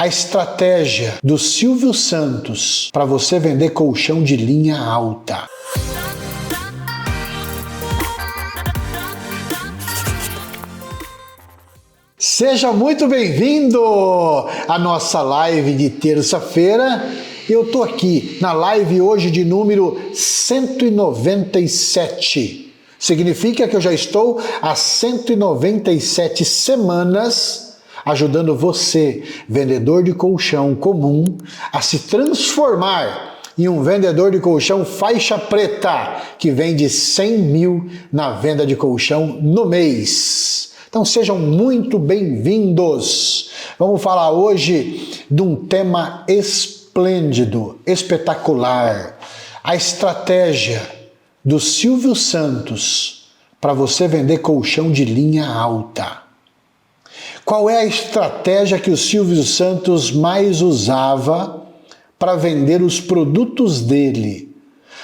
A estratégia do Silvio Santos para você vender colchão de linha alta. Seja muito bem-vindo à nossa live de terça-feira. Eu tô aqui na live hoje de número 197. Significa que eu já estou há 197 semanas ajudando você, vendedor de colchão comum, a se transformar em um vendedor de colchão faixa preta, que vende 100 mil na venda de colchão no mês. Então sejam muito bem-vindos. Vamos falar hoje de um tema esplêndido, espetacular. A estratégia do Silvio Santos para você vender colchão de linha alta. Qual é a estratégia que o Silvio Santos mais usava para vender os produtos dele?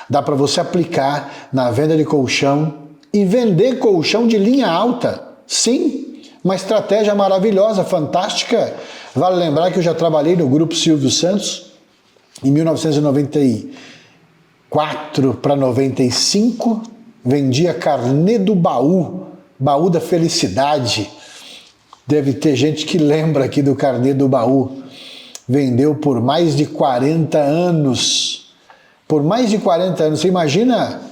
Dá para você aplicar na venda de colchão e vender colchão de linha alta. Sim, uma estratégia maravilhosa, fantástica. Vale lembrar que eu já trabalhei no Grupo Silvio Santos em 1994 para 95. Vendia carnê do baú, baú da felicidade. Deve ter gente que lembra aqui do carnê do baú. Vendeu por mais de 40 anos. Por mais de 40 anos. Você imagina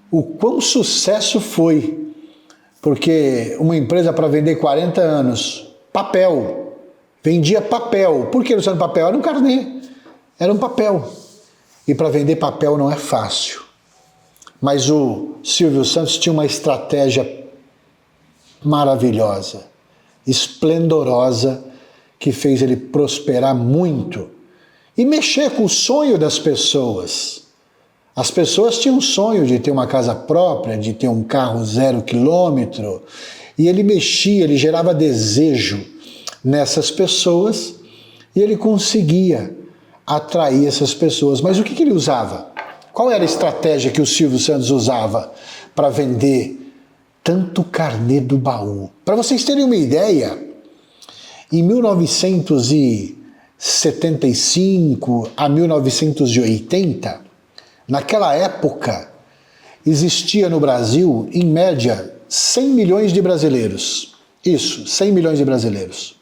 o quão sucesso foi. Porque uma empresa para vender 40 anos, papel. Vendia papel. Por que não sendo papel? Era um carnê. Era um papel. E para vender papel não é fácil. Mas o Silvio Santos tinha uma estratégia maravilhosa, esplendorosa, que fez ele prosperar muito e mexer com o sonho das pessoas. As pessoas tinham um sonho de ter uma casa própria, de ter um carro 0 quilômetro, e ele mexia, ele gerava desejo nessas pessoas e ele conseguia atrair essas pessoas. Mas o que ele usava? Qual era a estratégia que o Silvio Santos usava para vender tanto carnê do baú? Para vocês terem uma ideia, em 1975 a 1980, naquela época, existia no Brasil, em média, 100 milhões de brasileiros. Isso, 100 milhões de brasileiros.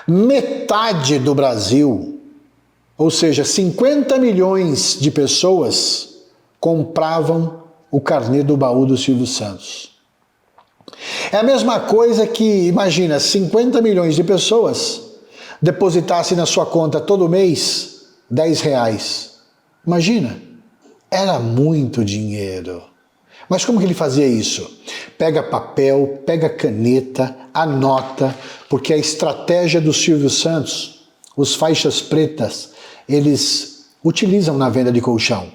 Metade do Brasil, ou seja, 50 milhões de pessoas, compravam o carnê do baú do Silvio Santos. É a mesma coisa que, imagina, 50 milhões de pessoas depositassem na sua conta todo mês R$10. Imagina, era muito dinheiro. Mas como que ele fazia isso? Pega papel, pega caneta, anota, porque a estratégia do Silvio Santos, os faixas pretas, eles utilizam na venda de colchão.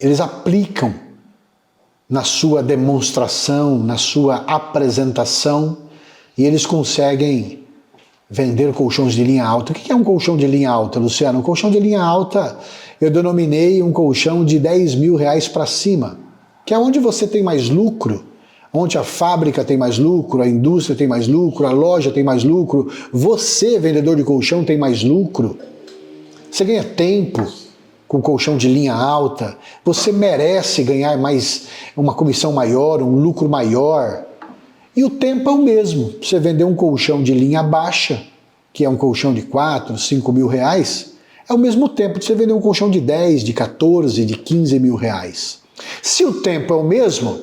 Eles aplicam na sua demonstração, na sua apresentação, e eles conseguem vender colchões de linha alta. O que é um colchão de linha alta, Luciano? Um colchão de linha alta eu denominei um colchão de R$10 mil para cima, que é onde você tem mais lucro, onde a fábrica tem mais lucro, a indústria tem mais lucro, a loja tem mais lucro, você, vendedor de colchão, tem mais lucro. Você ganha tempo com colchão de linha alta, você merece ganhar mais, uma comissão maior, um lucro maior. E o tempo é o mesmo. Você vender um colchão de linha baixa, que é um colchão de 4, 5 mil reais, é o mesmo tempo de você vender um colchão de 10, de 14, de 15 mil reais. Se o tempo é o mesmo,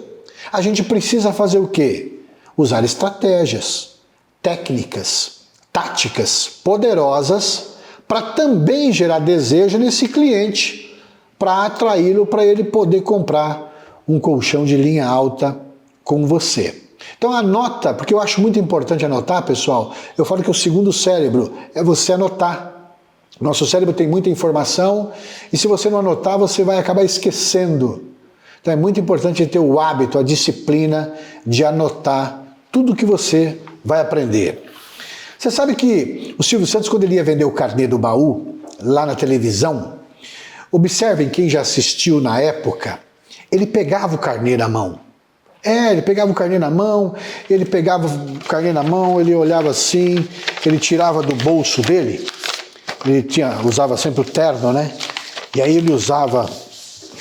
a gente precisa fazer o quê? Usar estratégias, técnicas, táticas poderosas para também gerar desejo nesse cliente, para atraí-lo, para ele poder comprar um colchão de linha alta com você. Então anota, porque eu acho muito importante anotar, pessoal. Eu falo que o segundo cérebro é você anotar. Nosso cérebro tem muita informação e se você não anotar, você vai acabar esquecendo. Então é muito importante ter o hábito, a disciplina de anotar tudo que você vai aprender. Você sabe que o Silvio Santos, quando ele ia vender o carnê do baú, lá na televisão, observem quem já assistiu na época, ele pegava o carnê na mão. Ele pegava o carnê na mão, ele olhava assim, ele tirava do bolso dele, usava sempre o terno, né? E aí ele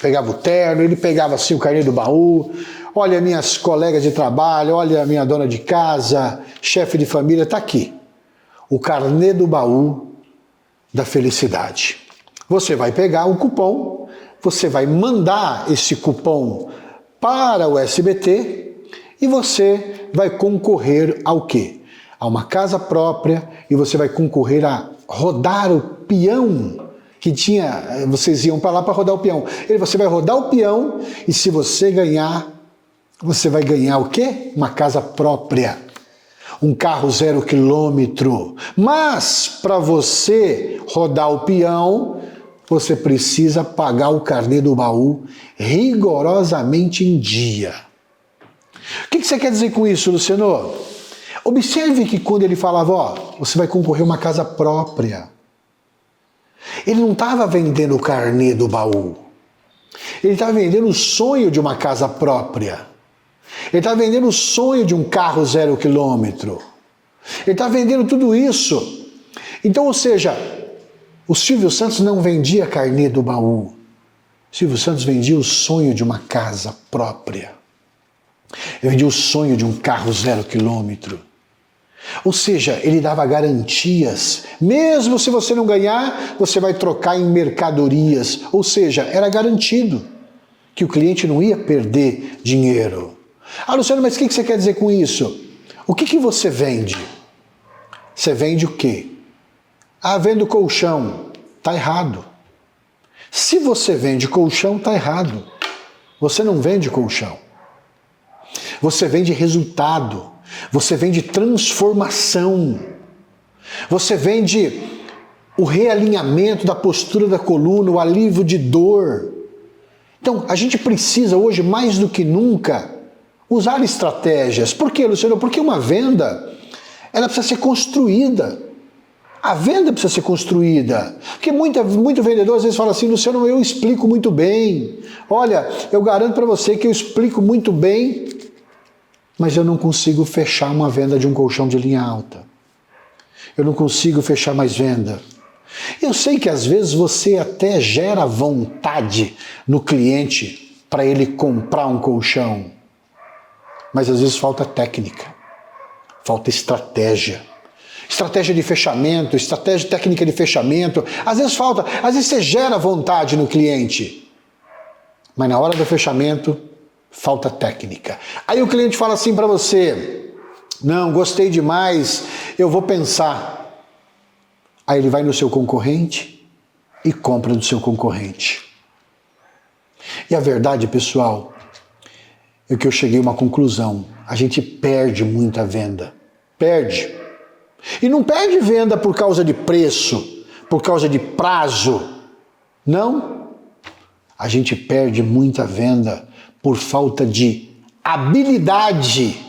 pegava o terno, ele pegava assim o carnê do baú, olha minhas colegas de trabalho, olha a minha dona de casa, chefe de família, tá aqui. O carnê do baú da felicidade. Você vai pegar o cupom, você vai mandar esse cupom para o SBT e você vai concorrer ao quê? A uma casa própria e você vai concorrer a rodar o peão que tinha, vocês iam para lá para rodar o peão. Você vai rodar o peão e se você ganhar, você vai ganhar o quê? Uma casa própria, um carro 0 quilômetro. Mas para você rodar o peão, você precisa pagar o carnê do baú rigorosamente em dia. O que você quer dizer com isso, Luciano? Observe que quando ele falava, você vai concorrer a uma casa própria, ele não estava vendendo o carnê do baú. Ele estava vendendo o sonho de uma casa própria. Ele estava vendendo o sonho de um carro 0 quilômetro. Ele estava vendendo tudo isso. Então, ou seja, o Silvio Santos não vendia carnê do baú. O Silvio Santos vendia o sonho de uma casa própria. Ele vendia o sonho de um carro 0 quilômetro. Ou seja, ele dava garantias. Mesmo se você não ganhar, você vai trocar em mercadorias. Ou seja, era garantido que o cliente não ia perder dinheiro. Luciano, mas o que você quer dizer com isso? O que você vende? Você vende o quê? Vendo colchão. Está errado. Se você vende colchão, está errado. Você não vende colchão. Você vende resultado. Você vende transformação. Você vende o realinhamento da postura da coluna, o alívio de dor. Então, a gente precisa hoje, mais do que nunca, usar estratégias. Por quê, Luciano? Porque uma venda, ela precisa ser construída. A venda precisa ser construída. Porque muito vendedor às vezes fala assim, Luciano, eu explico muito bem. Olha, eu garanto para você que eu explico muito bem, mas eu não consigo fechar uma venda de um colchão de linha alta. Eu não consigo fechar mais venda. Eu sei que às vezes você até gera vontade no cliente para ele comprar um colchão, mas às vezes falta técnica, falta estratégia. Estratégia de fechamento, estratégia técnica de fechamento. Às vezes falta, às vezes você gera vontade no cliente, mas na hora do fechamento falta técnica. Aí o cliente fala assim para você, não, gostei demais, eu vou pensar. Aí ele vai no seu concorrente e compra do seu concorrente. E a verdade, pessoal, é que eu cheguei a uma conclusão. A gente perde muita venda. Perde. E não perde venda por causa de preço, por causa de prazo. Não. A gente perde muita venda por falta de habilidade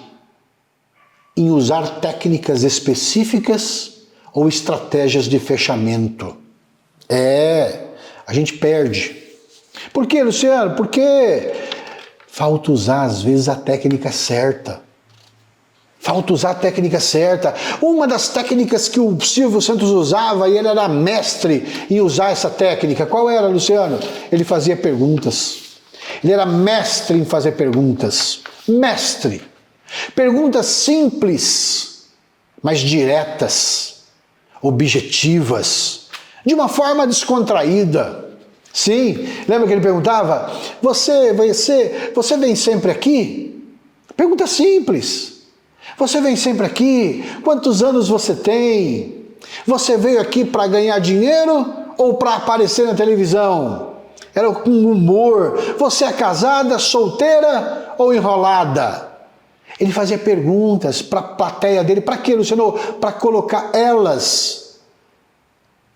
em usar técnicas específicas ou estratégias de fechamento. A gente perde. Por quê, Luciano? Porque falta usar, às vezes, a técnica certa. Falta usar a técnica certa. Uma das técnicas que o Silvio Santos usava, e ele era mestre em usar essa técnica, qual era, Luciano? Ele fazia perguntas. Ele era mestre em fazer perguntas. Mestre. Perguntas simples, mas diretas, objetivas, de uma forma descontraída. Sim, lembra que ele perguntava? Você vem sempre aqui? Pergunta simples. Você vem sempre aqui? Quantos anos você tem? Você veio aqui para ganhar dinheiro ou para aparecer na televisão? Era com humor. Você é casada, solteira ou enrolada? Ele fazia perguntas para a plateia dele. Para quê, Luciano? Para colocar elas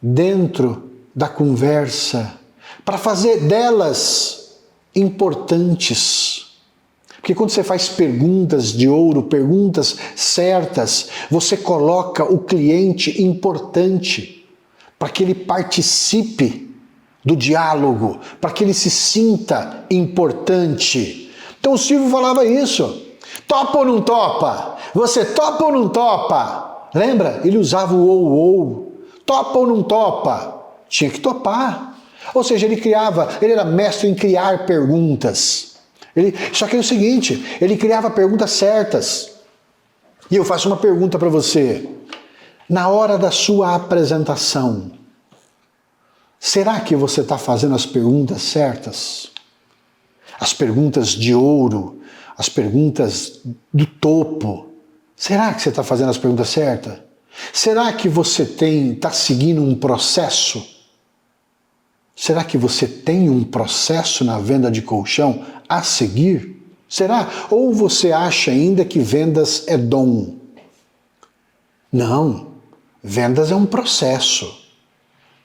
dentro da conversa. Para fazer delas importantes. Porque quando você faz perguntas de ouro, perguntas certas, você coloca o cliente importante para que ele participe do diálogo, para que ele se sinta importante, Então o Silvio falava isso. Topa ou não topa? Você topa ou não topa? Lembra? Ele usava o ou. Topa ou não topa? Tinha que topar. Ou seja, ele era mestre em criar perguntas. Só que é o seguinte, ele criava perguntas certas. E eu faço uma pergunta para você. Na hora da sua apresentação, será que você está fazendo as perguntas certas? As perguntas de ouro, as perguntas do topo. Será que você está fazendo as perguntas certas? Será que você está seguindo um processo? Será que você tem um processo na venda de colchão a seguir? Será? Ou você acha ainda que vendas é dom? Não, vendas é um processo.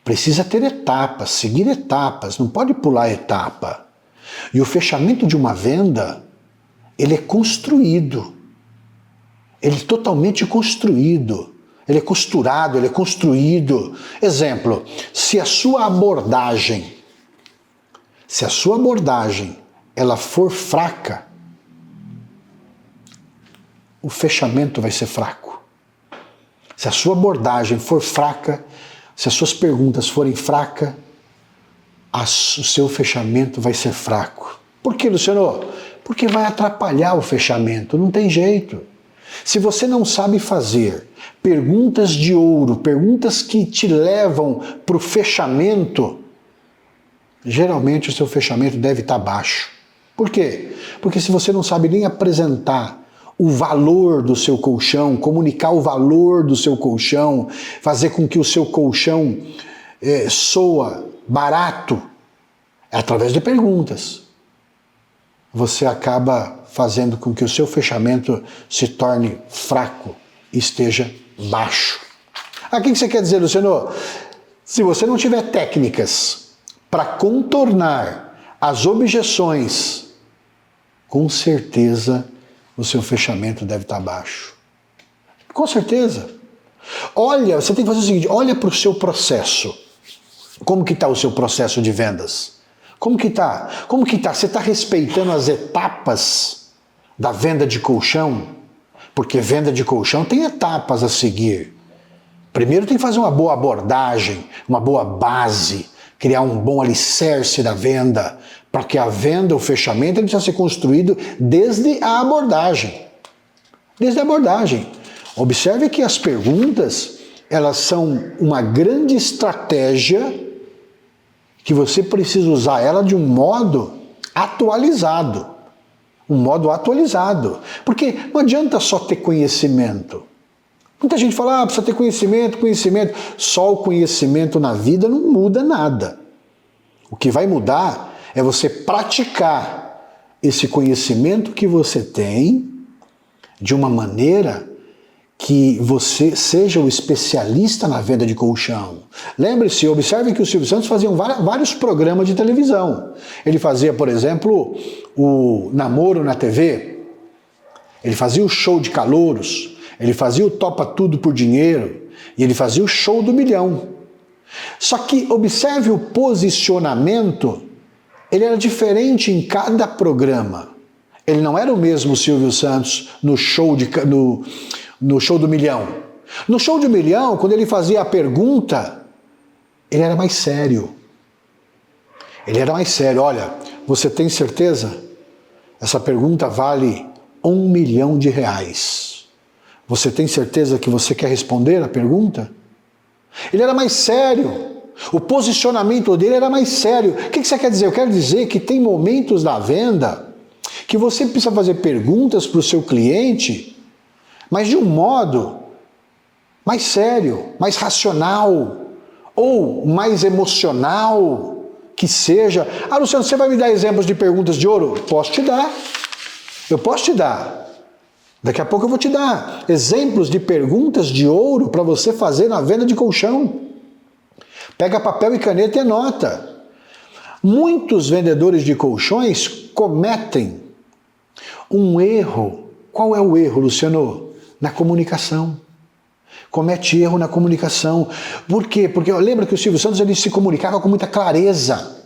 Precisa ter etapas, seguir etapas, não pode pular etapa. E o fechamento de uma venda, ele é construído. Ele é totalmente construído. Ele é costurado, ele é construído. Exemplo, se a sua abordagem ela for fraca, o fechamento vai ser fraco. Se a sua abordagem for fraca, se as suas perguntas forem fracas, o seu fechamento vai ser fraco. Por que, Luciano? Porque vai atrapalhar o fechamento, não tem jeito. Se você não sabe fazer perguntas de ouro, perguntas que te levam para o fechamento, geralmente o seu fechamento deve estar baixo. Por quê? Porque se você não sabe nem apresentar o valor do seu colchão, comunicar o valor do seu colchão, fazer com que o seu colchão soa barato, é através de perguntas. Você acaba fazendo com que o seu fechamento se torne fraco e esteja baixo. O que você quer dizer, Luciano? Se você não tiver técnicas para contornar as objeções, com certeza o seu fechamento deve estar baixo. Com certeza. Olha, você tem que fazer o seguinte, olha para o seu processo. Como que está o seu processo de vendas? Como que está? Como que está? Você está respeitando as etapas da venda de colchão? Porque venda de colchão tem etapas a seguir. Primeiro tem que fazer uma boa abordagem, uma boa base, criar um bom alicerce da venda, para que a venda, o fechamento, ele precisa ser construído desde a abordagem. Desde a abordagem. Observe que as perguntas, elas são uma grande estratégia que você precisa usar ela de um modo atualizado. Um modo atualizado. Porque não adianta só ter conhecimento. Muita gente fala, precisa ter conhecimento. Só o conhecimento na vida não muda nada. O que vai mudar é você praticar esse conhecimento que você tem de uma maneira que você seja o especialista na venda de colchão. Lembre-se, observe que o Silvio Santos fazia vários programas de televisão. Ele fazia, por exemplo, o Namoro na TV, ele fazia o Show de Calouros, ele fazia o Topa Tudo por Dinheiro e ele fazia o Show do Milhão. Só que observe o posicionamento, ele era diferente em cada programa. Ele não era o mesmo Silvio Santos no Show do Milhão. No Show do Milhão, quando ele fazia a pergunta, ele era mais sério. Olha, você tem certeza? Essa pergunta vale R$1 milhão. Você tem certeza que você quer responder a pergunta? Ele era mais sério. O posicionamento dele era mais sério. O que você quer dizer? Eu quero dizer que tem momentos da venda que você precisa fazer perguntas para o seu cliente, mas de um modo mais sério, mais racional, ou mais emocional, que seja. Ah, Luciano, você vai me dar exemplos de perguntas de ouro? Posso te dar. Eu posso te dar. Daqui a pouco eu vou te dar exemplos de perguntas de ouro para você fazer na venda de colchão. Pega papel e caneta e anota. Muitos vendedores de colchões cometem um erro. Qual é o erro, Luciano? Na comunicação. Comete erro na comunicação. Por quê? Porque lembra que o Silvio Santos ele se comunicava com muita clareza.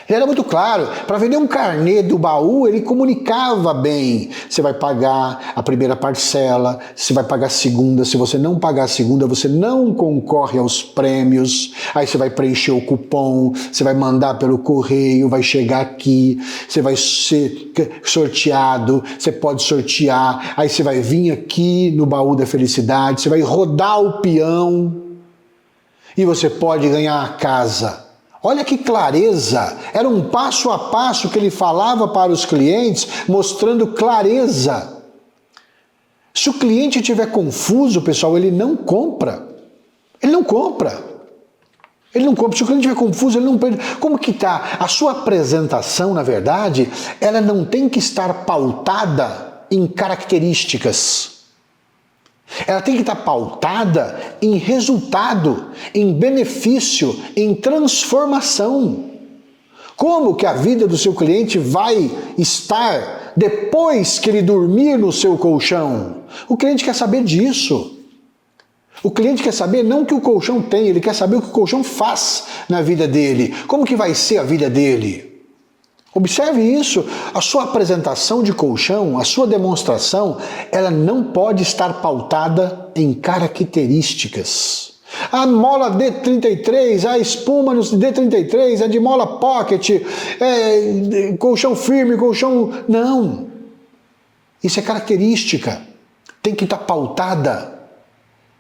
Ele era muito claro. Para vender um carnê do baú, ele comunicava bem. Você vai pagar a primeira parcela, você vai pagar a segunda. Se você não pagar a segunda, você não concorre aos prêmios. Aí você vai preencher o cupom, você vai mandar pelo correio, vai chegar aqui, você vai ser sorteado, você pode sortear. Aí você vai vir aqui no baú da felicidade, você vai rodar o peão e você pode ganhar a casa. Olha que clareza, era um passo a passo que ele falava para os clientes, mostrando clareza. Se o cliente estiver confuso, pessoal, ele não compra. Ele não compra. Ele não compra. Se o cliente estiver confuso, ele não... Como que está? A sua apresentação, na verdade, ela não tem que estar pautada em características. Ela tem que estar pautada em resultado, em benefício, em transformação. Como que a vida do seu cliente vai estar depois que ele dormir no seu colchão? O cliente quer saber disso. O cliente quer saber não o que o colchão tem, ele quer saber o que o colchão faz na vida dele. Como que vai ser a vida dele? Observe isso, a sua apresentação de colchão, a sua demonstração, ela não pode estar pautada em características. A mola D33, a espuma no D33 é de mola pocket, colchão firme, colchão... Não, isso é característica, tem que estar pautada.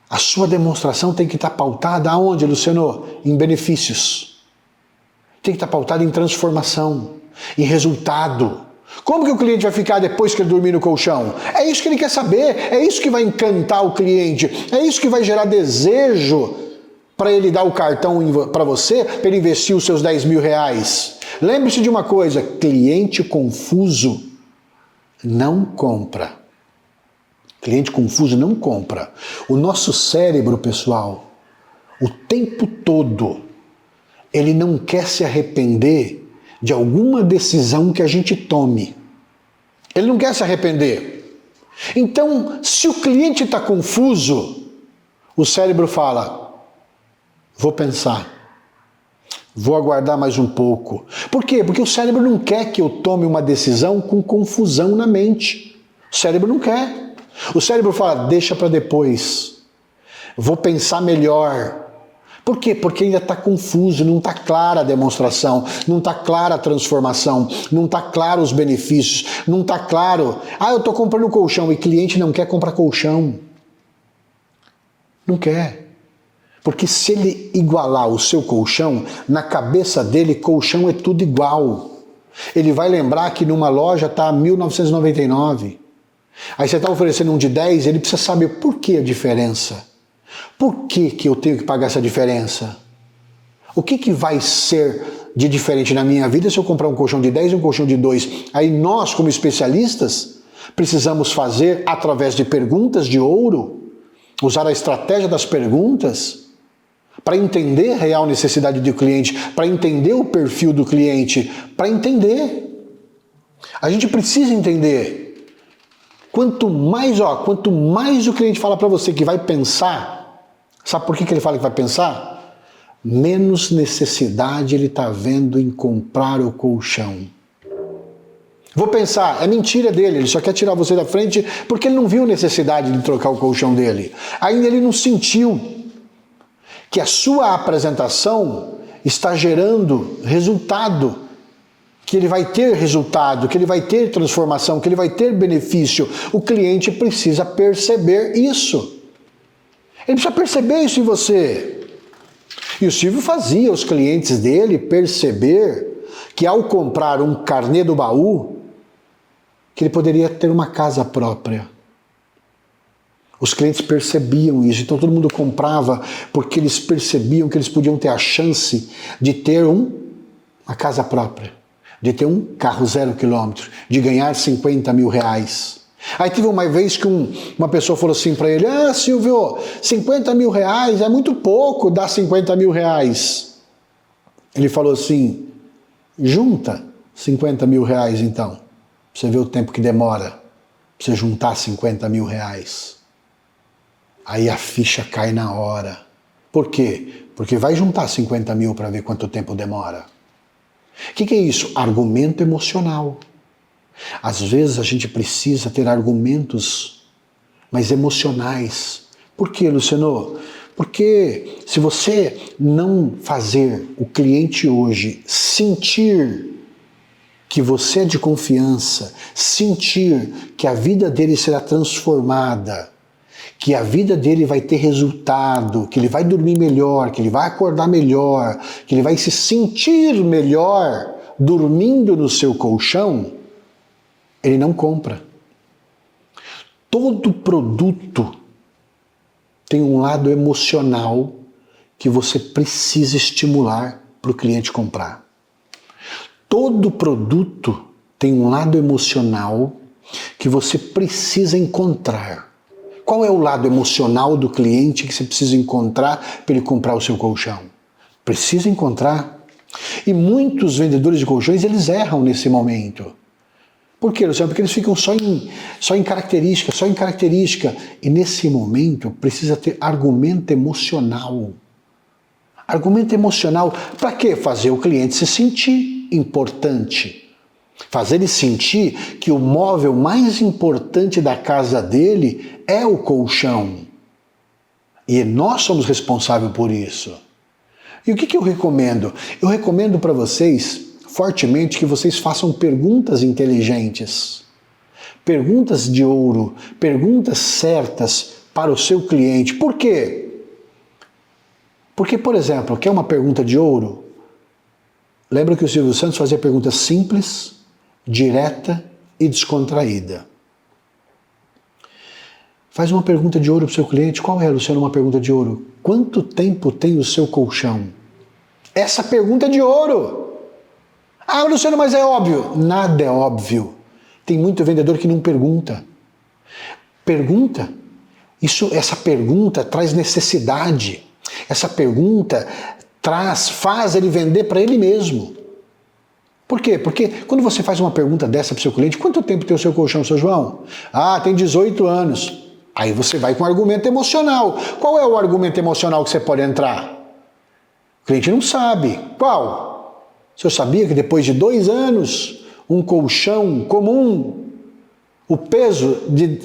A sua demonstração tem que estar pautada aonde, Luciano? Em benefícios. Tem que estar pautada em transformação, em resultado. Como que o cliente vai ficar depois que ele dormir no colchão? É isso que ele quer saber, é isso que vai encantar o cliente, é isso que vai gerar desejo para ele dar o cartão para você, para ele investir os seus 10 mil reais. Lembre-se de uma coisa, cliente confuso não compra. Cliente confuso não compra. O nosso cérebro, pessoal, o tempo todo, ele não quer se arrepender de alguma decisão que a gente tome. Ele não quer se arrepender. Então, se o cliente está confuso, o cérebro fala, vou pensar, vou aguardar mais um pouco. Por quê? Porque o cérebro não quer que eu tome uma decisão com confusão na mente. O cérebro não quer. O cérebro fala, deixa para depois, vou pensar melhor. Por quê? Porque ainda está confuso, não está clara a demonstração, não está clara a transformação, não está claro os benefícios, não está claro... eu estou comprando colchão e cliente não quer comprar colchão. Não quer. Porque se ele igualar o seu colchão, na cabeça dele, colchão é tudo igual. Ele vai lembrar que numa loja está 1.999. Aí você está oferecendo um de 10, ele precisa saber por que a diferença. Por que eu tenho que pagar essa diferença? O que vai ser de diferente na minha vida se eu comprar um colchão de 10 e um colchão de 2? Aí nós, como especialistas, precisamos fazer, através de perguntas de ouro, usar a estratégia das perguntas para entender a real necessidade do cliente, para entender o perfil do cliente, para entender. A gente precisa entender. Quanto mais o cliente fala para você que vai pensar, sabe por que ele fala que vai pensar? Menos necessidade ele está vendo em comprar o colchão. Vou pensar, é mentira dele, ele só quer tirar você da frente porque ele não viu necessidade de trocar o colchão dele. Ainda ele não sentiu que a sua apresentação está gerando resultado, que ele vai ter resultado, que ele vai ter transformação, que ele vai ter benefício. O cliente precisa perceber isso. Ele precisa perceber isso em você. E o Silvio fazia os clientes dele perceber que ao comprar um carnê do baú, que ele poderia ter uma casa própria. Os clientes percebiam isso, então todo mundo comprava porque eles percebiam que eles podiam ter a chance de ter uma casa própria, de ter um carro 0 quilômetro, de ganhar 50 mil reais. Aí teve uma vez que uma pessoa falou assim para ele, Silvio, 50 mil reais é muito pouco, dá 50 mil reais. Ele falou assim, junta 50 mil reais então, pra você ver o tempo que demora, pra você juntar 50 mil reais. Aí a ficha cai na hora. Por quê? Porque vai juntar 50 mil para ver quanto tempo demora. O que é isso? Argumento emocional. Às vezes a gente precisa ter argumentos, mas emocionais. Por quê, Luciano? Porque se você não fazer o cliente hoje sentir que você é de confiança, sentir que a vida dele será transformada, que a vida dele vai ter resultado, que ele vai dormir melhor, que ele vai acordar melhor, que ele vai se sentir melhor dormindo no seu colchão, ele não compra. Todo produto tem um lado emocional que você precisa estimular para o cliente comprar. Todo produto tem um lado emocional que você precisa encontrar. Qual é o lado emocional do cliente que você precisa encontrar para ele comprar o seu colchão? Precisa encontrar. E muitos vendedores de colchões, eles erram nesse momento. Por quê, Luciano? Porque eles ficam só em característica. E nesse momento precisa ter argumento emocional. Argumento emocional. Para quê? Fazer o cliente se sentir importante. Fazer ele sentir que o móvel mais importante da casa dele é o colchão. E nós somos responsáveis por isso. E o que eu recomendo? Eu recomendo para vocês fortemente que vocês façam perguntas inteligentes, perguntas de ouro, perguntas certas para o seu cliente. Por quê? Porque, por exemplo, quer uma pergunta de ouro? Lembra que o Silvio Santos fazia perguntas simples, direta e descontraída. Faz uma pergunta de ouro para o seu cliente. Qual é, Luciano, uma pergunta de ouro? Quanto tempo tem o seu colchão? Essa pergunta é de ouro. Ah, Luciano, mas é óbvio. Nada é óbvio. Tem muito vendedor que não pergunta. Pergunta. Essa pergunta traz necessidade. Essa pergunta faz ele vender para ele mesmo. Por quê? Porque quando você faz uma pergunta dessa para o seu cliente, quanto tempo tem o seu colchão, seu João? Ah, tem 18 anos. Aí você vai com argumento emocional. Qual é o argumento emocional que você pode entrar? O cliente não sabe. Qual? O senhor sabia que depois de 2 anos, um colchão comum, o peso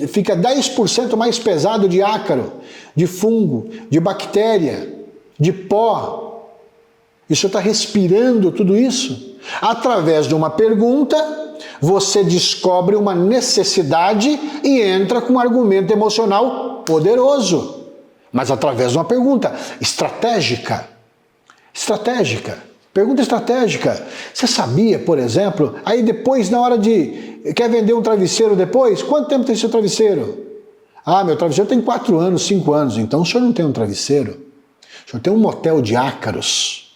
fica 10% mais pesado de ácaro, de fungo, de bactéria, de pó. E o senhor está respirando tudo isso? Através de uma pergunta, você descobre uma necessidade e entra com um argumento emocional poderoso. Mas através de uma pergunta estratégica. Pergunta estratégica. Você sabia, por exemplo, aí depois, na hora de... Quer vender um travesseiro depois? Quanto tempo tem seu travesseiro? Ah, meu travesseiro tem 4 anos, 5 anos. Então o senhor não tem um travesseiro. O senhor tem um motel de ácaros.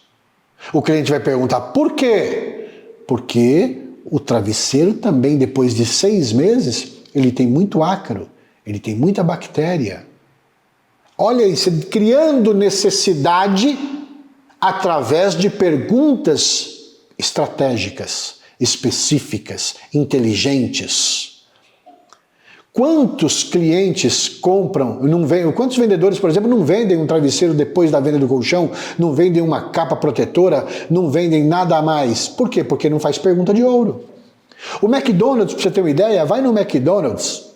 O cliente vai perguntar, por quê? Porque o travesseiro também, depois de 6 meses, ele tem muito ácaro, ele tem muita bactéria. Olha aí, você criando necessidade através de perguntas estratégicas, específicas, inteligentes. Quantos clientes compram, quantos vendedores, por exemplo, não vendem um travesseiro depois da venda do colchão, não vendem uma capa protetora, não vendem nada a mais? Por quê? Porque não faz pergunta de ouro. O McDonald's, para você ter uma ideia, vai no McDonald's.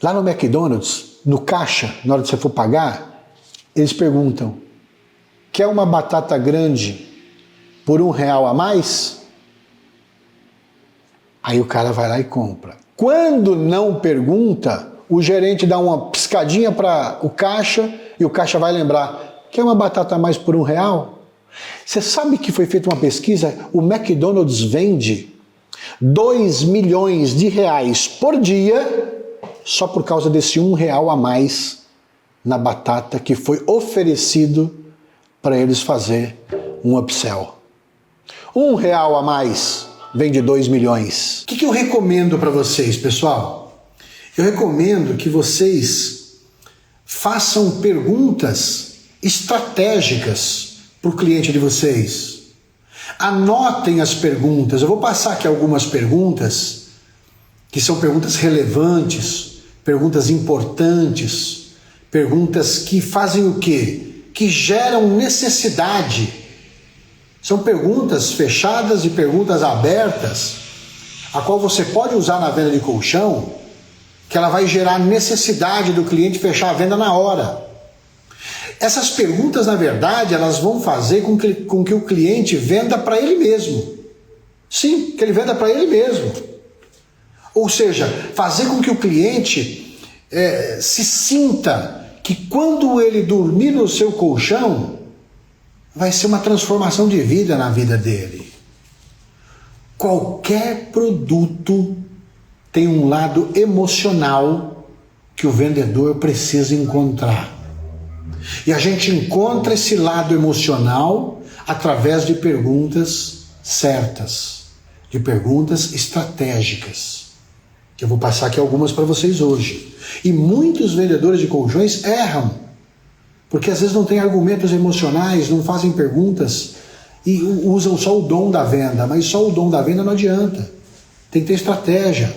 Lá no McDonald's, no caixa, na hora que você for pagar, eles perguntam, quer uma batata grande por R$1 a mais? Aí o cara vai lá e compra. Quando não pergunta, o gerente dá uma piscadinha para o caixa e o caixa vai lembrar, quer uma batata a mais por R$1? Você sabe que foi feita uma pesquisa, o McDonald's vende R$2 milhões por dia só por causa desse R$1 a mais na batata que foi oferecido para eles fazer um upsell. R$1 a mais vende 2 milhões. O que eu recomendo para vocês, pessoal? Eu recomendo que vocês façam perguntas estratégicas para o cliente de vocês. Anotem as perguntas. Eu vou passar aqui algumas perguntas que são perguntas relevantes, perguntas importantes, perguntas que fazem o quê? Que geram necessidade. São perguntas fechadas e perguntas abertas, a qual você pode usar na venda de colchão, que ela vai gerar necessidade do cliente fechar a venda na hora. Essas perguntas, na verdade, elas vão fazer com que o cliente venda para ele mesmo. Sim, que ele venda para ele mesmo. Ou seja, fazer com que o cliente se sinta que quando ele dormir no seu colchão, vai ser uma transformação de vida na vida dele. Qualquer produto tem um lado emocional que o vendedor precisa encontrar. E a gente encontra esse lado emocional através de perguntas certas, de perguntas estratégicas, que eu vou passar aqui algumas para vocês hoje. E muitos vendedores de colchões erram, porque às vezes não tem argumentos emocionais, não fazem perguntas e usam só o dom da venda, mas só o dom da venda não adianta. Tem que ter estratégia.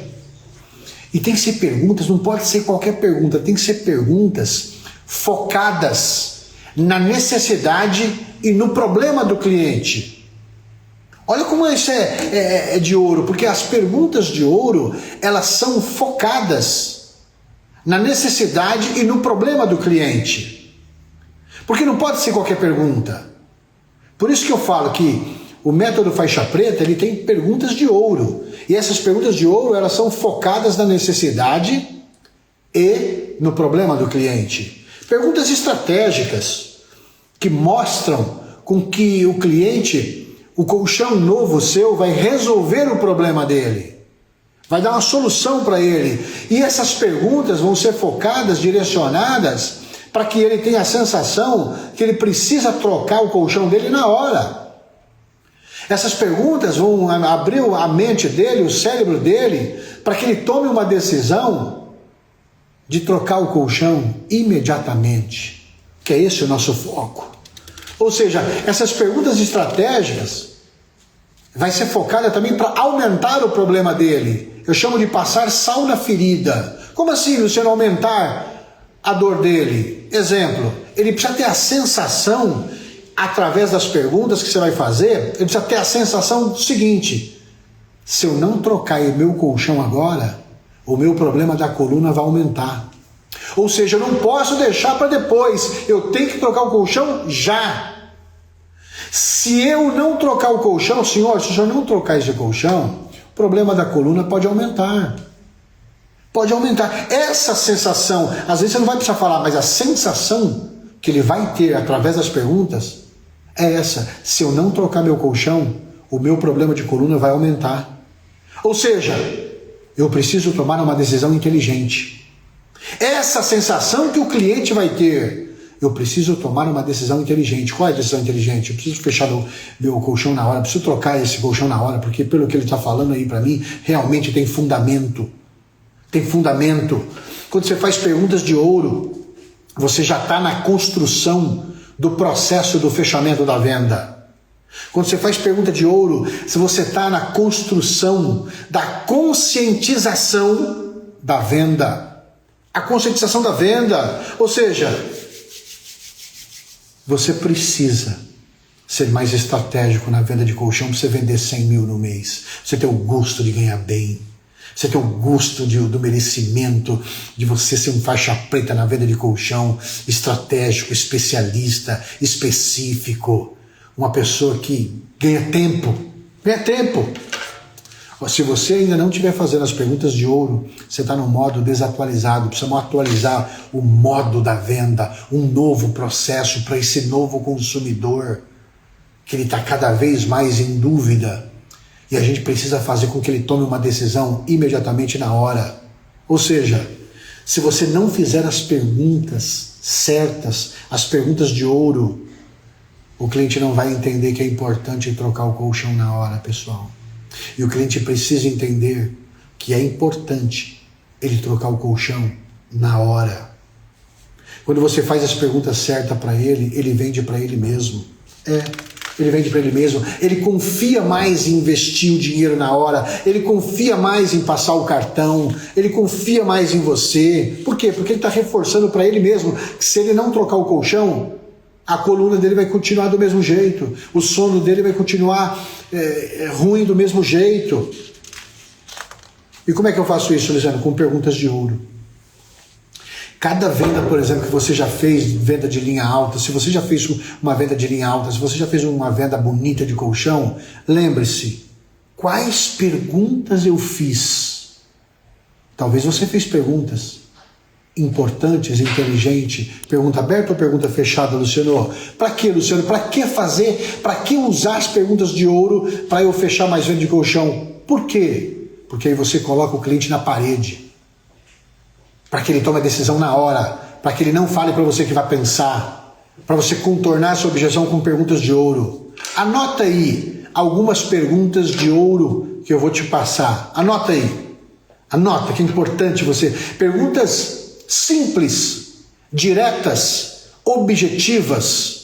E tem que ser perguntas, não pode ser qualquer pergunta, tem que ser perguntas focadas na necessidade e no problema do cliente. Olha como isso é de ouro, porque as perguntas de ouro, elas são focadas na necessidade e no problema do cliente. Porque não pode ser qualquer pergunta. Por isso que eu falo que o método faixa preta, ele tem perguntas de ouro. E essas perguntas de ouro, elas são focadas na necessidade e no problema do cliente. Perguntas estratégicas que mostram com que o cliente, o colchão novo seu, vai resolver o problema dele. Vai dar uma solução para ele. E essas perguntas vão ser focadas, direcionadas, para que ele tenha a sensação que ele precisa trocar o colchão dele na hora. Essas perguntas vão abrir a mente dele, o cérebro dele, para que ele tome uma decisão de trocar o colchão imediatamente. Que é esse o nosso foco. Ou seja, essas perguntas estratégicas vai ser focada também para aumentar o problema dele. Eu chamo de passar sal na ferida. Como assim, Luciano, aumentar a dor dele? Exemplo, ele precisa ter a sensação, através das perguntas que você vai fazer, ele precisa ter a sensação do seguinte: se eu não trocar o meu colchão agora, o meu problema da coluna vai aumentar. Ou seja, eu não posso deixar para depois, eu tenho que trocar o colchão já. Se eu não trocar o colchão, senhor, se o senhor não trocar esse colchão, o problema da coluna pode aumentar. Pode aumentar. Essa sensação, às vezes você não vai precisar falar, mas a sensação que ele vai ter através das perguntas é essa: se eu não trocar meu colchão, o meu problema de coluna vai aumentar. Ou seja, eu preciso tomar uma decisão inteligente. Essa sensação que o cliente vai ter: eu preciso tomar uma decisão inteligente. Qual é a decisão inteligente? Eu preciso fechar meu colchão na hora, eu preciso trocar esse colchão na hora, porque pelo que ele está falando aí para mim, realmente tem fundamento. Tem fundamento. Quando você faz perguntas de ouro, você já está na construção do processo do fechamento da venda. Quando você faz pergunta de ouro, se você está na construção da conscientização da venda. A conscientização da venda. Ou seja, você precisa ser mais estratégico na venda de colchão para você vender 100 mil no mês. Você ter o gosto de ganhar bem. Você ter o gosto do merecimento, de você ser um faixa preta na venda de colchão, estratégico, especialista, específico. Uma pessoa que ganha tempo. Ganha tempo. Se você ainda não estiver fazendo as perguntas de ouro, você está no modo desatualizado. Precisamos atualizar o modo da venda, um novo processo para esse novo consumidor, que ele está cada vez mais em dúvida. E a gente precisa fazer com que ele tome uma decisão imediatamente na hora. Ou seja, se você não fizer as perguntas certas, as perguntas de ouro, o cliente não vai entender que é importante trocar o colchão na hora, pessoal. E o cliente precisa entender que é importante ele trocar o colchão na hora. Quando você faz as perguntas certas para ele, ele vende para ele mesmo. Ele vende para ele mesmo, ele confia mais em investir o dinheiro na hora, ele confia mais em passar o cartão, ele confia mais em você. Por quê? Porque ele está reforçando para ele mesmo que se ele não trocar o colchão, a coluna dele vai continuar do mesmo jeito, o sono dele vai continuar ruim do mesmo jeito. E como é que eu faço isso, Luciano? Com perguntas de ouro. Cada venda, por exemplo, que você já fez, venda de linha alta, se você já fez uma venda de linha alta, se você já fez uma venda bonita de colchão, lembre-se, quais perguntas eu fiz? Talvez você fez perguntas importantes, inteligentes, pergunta aberta ou pergunta fechada, Luciano? Para que, Luciano? Para que fazer? Para que usar as perguntas de ouro para eu fechar mais venda de colchão? Por quê? Porque aí você coloca o cliente na parede, para que ele tome a decisão na hora, para que ele não fale para você que vai pensar, para você contornar essa objeção com perguntas de ouro. Anota aí algumas perguntas de ouro que eu vou te passar. Anota aí. Anota, que é importante você. Perguntas simples, diretas, objetivas,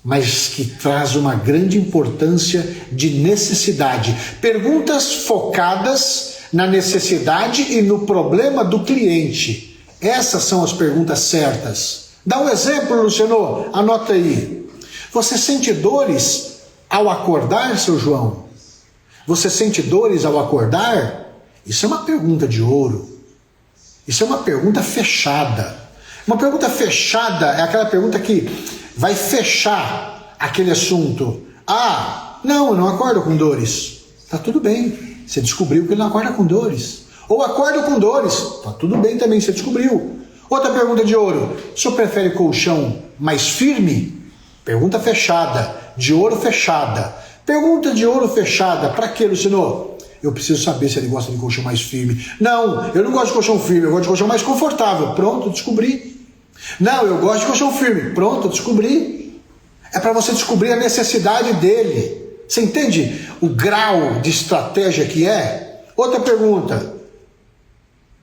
mas que traz uma grande importância de necessidade. Perguntas focadas na necessidade e no problema do cliente. Essas são as perguntas certas. Dá um exemplo, Luciano, anota aí. Você sente dores ao acordar, seu João? Você sente dores ao acordar? Isso é uma pergunta de ouro. Isso é uma pergunta fechada. Uma pergunta fechada é aquela pergunta que vai fechar aquele assunto. Ah, não, eu não acordo com dores. Tá tudo bem, você descobriu que ele não acorda com dores. Ou acorda com dores. Tá tudo bem também, você descobriu. Outra pergunta de ouro. O senhor prefere colchão mais firme? Pergunta fechada. De ouro fechada. Pergunta de ouro fechada. Para quê, Luciano? Eu preciso saber se ele gosta de colchão mais firme. Não, eu não gosto de colchão firme, eu gosto de colchão mais confortável. Pronto, descobri. Não, eu gosto de colchão firme. Pronto, descobri. É para você descobrir a necessidade dele. Você entende o grau de estratégia que é? Outra pergunta.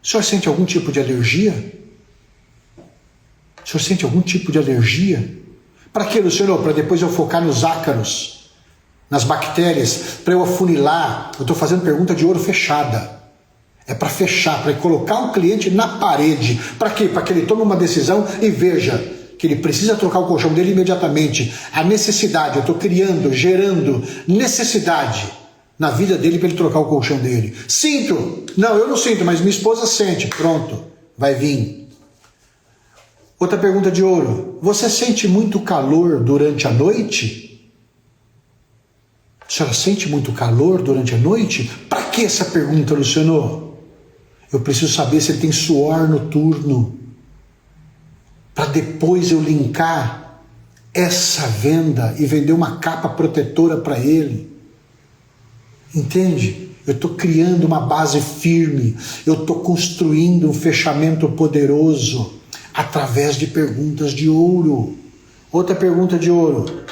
O senhor sente algum tipo de alergia? O senhor sente algum tipo de alergia? Para quê, Luciano? Para depois eu focar nos ácaros, nas bactérias, para eu afunilar. Eu estou fazendo pergunta de ouro fechada. É para fechar, para colocar o cliente na parede. Para quê? Para que ele tome uma decisão e veja que ele precisa trocar o colchão dele imediatamente. A necessidade, eu estou criando, gerando necessidade na vida dele para ele trocar o colchão dele. Sinto? Não, eu não sinto, mas minha esposa sente. Pronto, vai vir. Outra pergunta de ouro. Você sente muito calor durante a noite? A senhora sente muito calor durante a noite? Para que essa pergunta, Luciano? Eu preciso saber se ele tem suor noturno, para depois eu linkar essa venda e vender uma capa protetora para ele. Entende? Eu estou criando uma base firme, eu estou construindo um fechamento poderoso através de perguntas de ouro. Outra pergunta de ouro.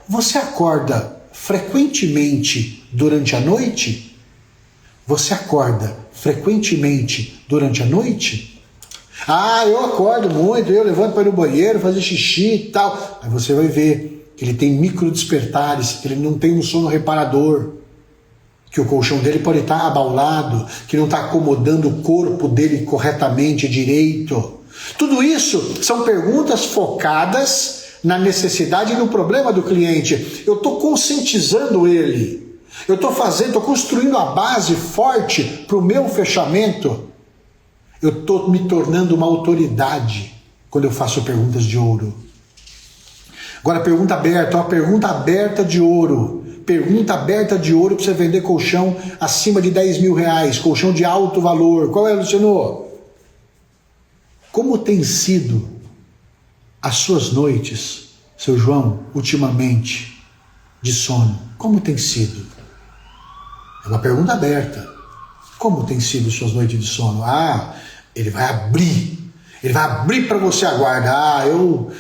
Você acorda frequentemente durante a noite? Você acorda frequentemente durante a noite? Ah, eu acordo muito, eu levanto para ir no banheiro, fazer xixi e tal. Aí você vai ver que ele tem micro despertares, que ele não tem um sono reparador, que o colchão dele pode estar abaulado, que não está acomodando o corpo dele corretamente, direito. Tudo isso são perguntas focadas na necessidade e no problema do cliente. Eu estou conscientizando ele. Eu estou construindo a base forte para o meu fechamento. Eu estou me tornando uma autoridade quando eu faço perguntas de ouro. Agora, pergunta aberta, uma pergunta aberta de ouro. Pergunta aberta de ouro para você vender colchão acima de 10 mil reais, colchão de alto valor. Qual é, Luciano? Como tem sido as suas noites, seu João, ultimamente, de sono? Como tem sido? É uma pergunta aberta. Como tem sido suas noites de sono? Ah, ele vai abrir para você a guarda. Ah, eu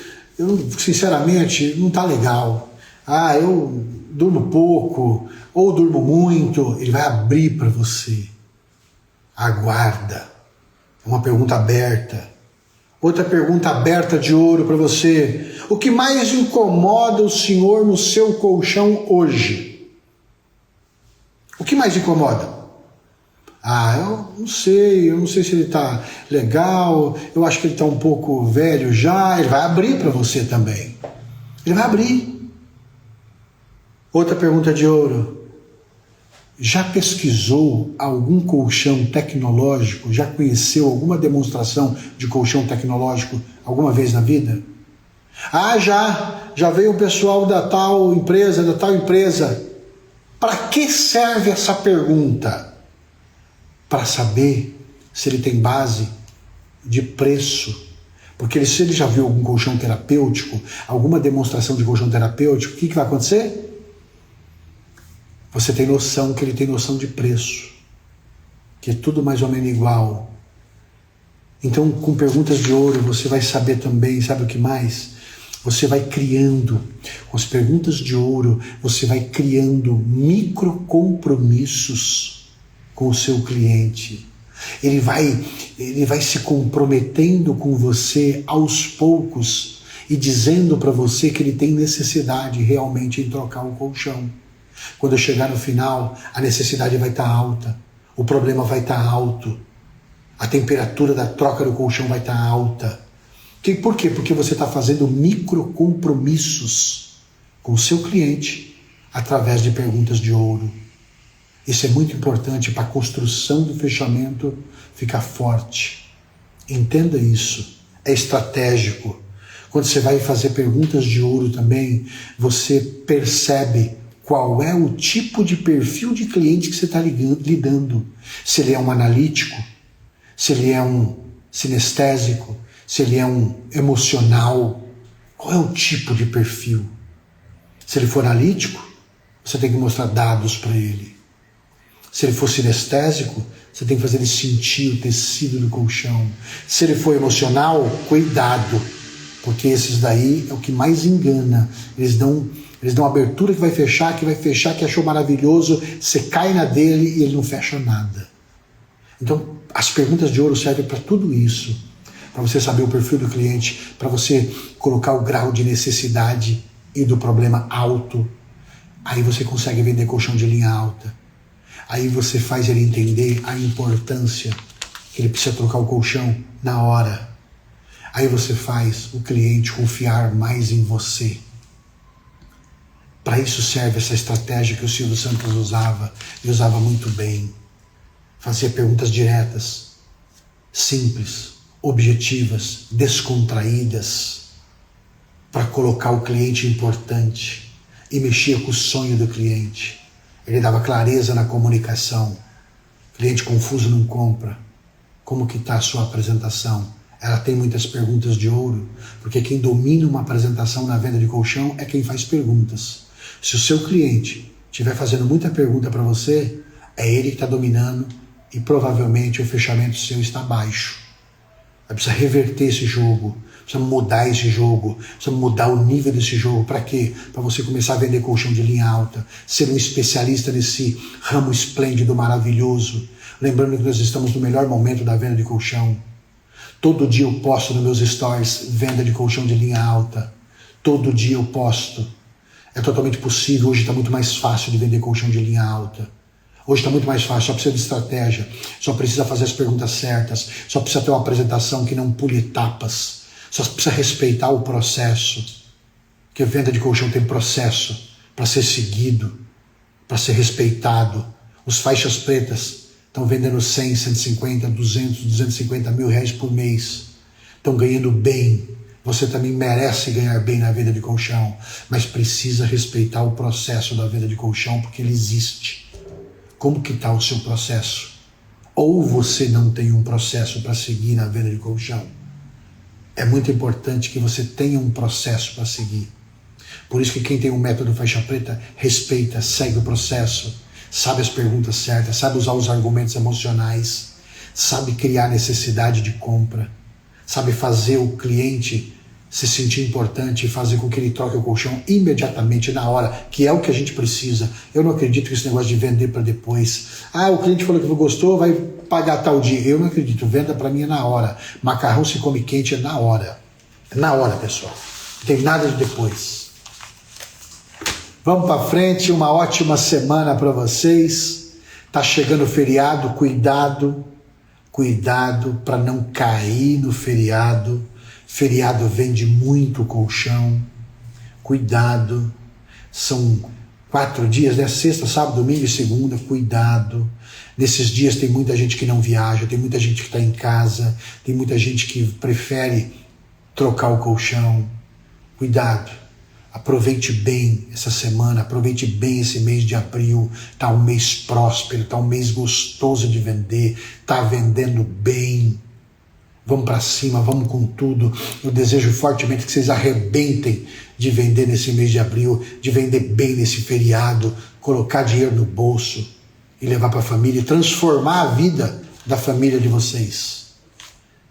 sinceramente, não tá legal. Ah, eu durmo pouco, ou durmo muito. Ele vai abrir para você. Aguarda. É uma pergunta aberta. Outra pergunta aberta de ouro para você. O que mais incomoda o senhor no seu colchão hoje? O que mais incomoda? Ah, eu não sei se ele está legal, eu acho que ele está um pouco velho já. Ele vai abrir para você também. Ele vai abrir. Outra pergunta de ouro. Já pesquisou algum colchão tecnológico? Já conheceu alguma demonstração de colchão tecnológico alguma vez na vida? Ah, já veio o pessoal da tal empresa. Para que serve essa pergunta? Para saber se ele tem base de preço. Porque se ele já viu algum colchão terapêutico, alguma demonstração de colchão terapêutico, o que vai acontecer? Você tem noção que ele tem noção de preço, que é tudo mais ou menos igual. Então, com perguntas de ouro, você vai saber também, sabe o que mais? Você vai criando, com as perguntas de ouro, você vai criando microcompromissos com o seu cliente. Ele vai se comprometendo com você aos poucos e dizendo para você que ele tem necessidade realmente em trocar o colchão. Quando chegar no final, a necessidade vai estar alta, o problema vai estar alto, a temperatura da troca do colchão vai estar alta. Por quê? Porque você está fazendo microcompromissos com o seu cliente através de perguntas de ouro. Isso é muito importante para a construção do fechamento ficar forte. Entenda isso. É estratégico. Quando você vai fazer perguntas de ouro também, você percebe qual é o tipo de perfil de cliente que você está lidando. Se ele é um analítico, se ele é um sinestésico, se ele é um emocional. Qual é o tipo de perfil? Se ele for analítico, você tem que mostrar dados para ele. Se ele for sinestésico, você tem que fazer ele sentir o tecido do colchão. Se ele for emocional, cuidado, porque esses daí é o que mais engana. Eles dão abertura que vai fechar, que achou maravilhoso, você cai na dele e ele não fecha nada. Então, as perguntas de ouro servem para tudo isso, para você saber o perfil do cliente, para você colocar o grau de necessidade e do problema alto. Aí você consegue vender colchão de linha alta. Aí você faz ele entender a importância que ele precisa trocar o colchão na hora. Aí você faz o cliente confiar mais em você. Para isso serve essa estratégia que o Silvio Santos usava, e usava muito bem. Fazia perguntas diretas, simples, objetivas, descontraídas, para colocar o cliente importante e mexia com o sonho do cliente. Ele dava clareza na comunicação. Cliente confuso não compra. Como que está a sua apresentação? Ela tem muitas perguntas de ouro, porque quem domina uma apresentação na venda de colchão é quem faz perguntas. Se o seu cliente estiver fazendo muita pergunta para você, é ele que está dominando e provavelmente o fechamento seu está baixo. Precisa reverter esse jogo, precisa mudar esse jogo, precisa mudar o nível desse jogo. Para quê? Para você começar a vender colchão de linha alta, ser um especialista nesse ramo esplêndido, maravilhoso. Lembrando que nós estamos no melhor momento da venda de colchão. Todo dia eu posto nos meus stories venda de colchão de linha alta. Todo dia eu posto. É totalmente possível, hoje está muito mais fácil de vender colchão de linha alta. Hoje está muito mais fácil, só precisa de estratégia, só precisa fazer as perguntas certas, só precisa ter uma apresentação que não pule etapas, só precisa respeitar o processo. Porque venda de colchão tem processo para ser seguido, para ser respeitado. Os faixas pretas estão vendendo 100, 150, 200, 250 mil reais por mês. Estão ganhando bem. Você também merece ganhar bem na venda de colchão, mas precisa respeitar o processo da venda de colchão, porque ele existe. Como que está o seu processo? Ou você não tem um processo para seguir na venda de colchão? É muito importante que você tenha um processo para seguir. Por isso que quem tem um método faixa preta respeita, segue o processo, sabe as perguntas certas, sabe usar os argumentos emocionais, sabe criar necessidade de compra, sabe fazer o cliente se sentir importante e fazer com que ele troque o colchão imediatamente, na hora, que é o que a gente precisa. Eu não acredito que esse negócio de vender para depois. Ah, o cliente falou que não gostou, vai pagar tal dia. Eu não acredito, venda para mim é na hora. Macarrão se come quente é na hora. É na hora, pessoal. Não tem nada de depois. Vamos para frente, uma ótima semana para vocês. Tá chegando o feriado, cuidado para não cair no feriado. Feriado vende muito colchão. cuidado. São 4 dias, né? Sexta, sábado, domingo e segunda, cuidado. Nesses dias tem muita gente que não viaja, tem muita gente que está em casa, tem muita gente que prefere trocar o colchão. Cuidado. Aproveite bem essa semana, aproveite bem esse mês de abril. Está um mês próspero, está um mês gostoso de vender, está vendendo bem. Vamos para cima, vamos com tudo. Eu desejo fortemente que vocês arrebentem de vender nesse mês de abril, de vender bem nesse feriado, colocar dinheiro no bolso e levar para a família e transformar a vida da família de vocês.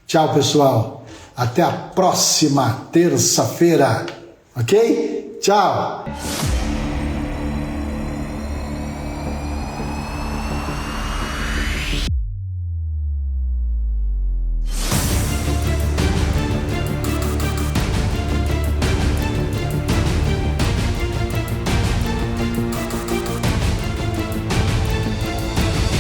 Tchau, pessoal. Até a próxima terça-feira. Ok? Tchau!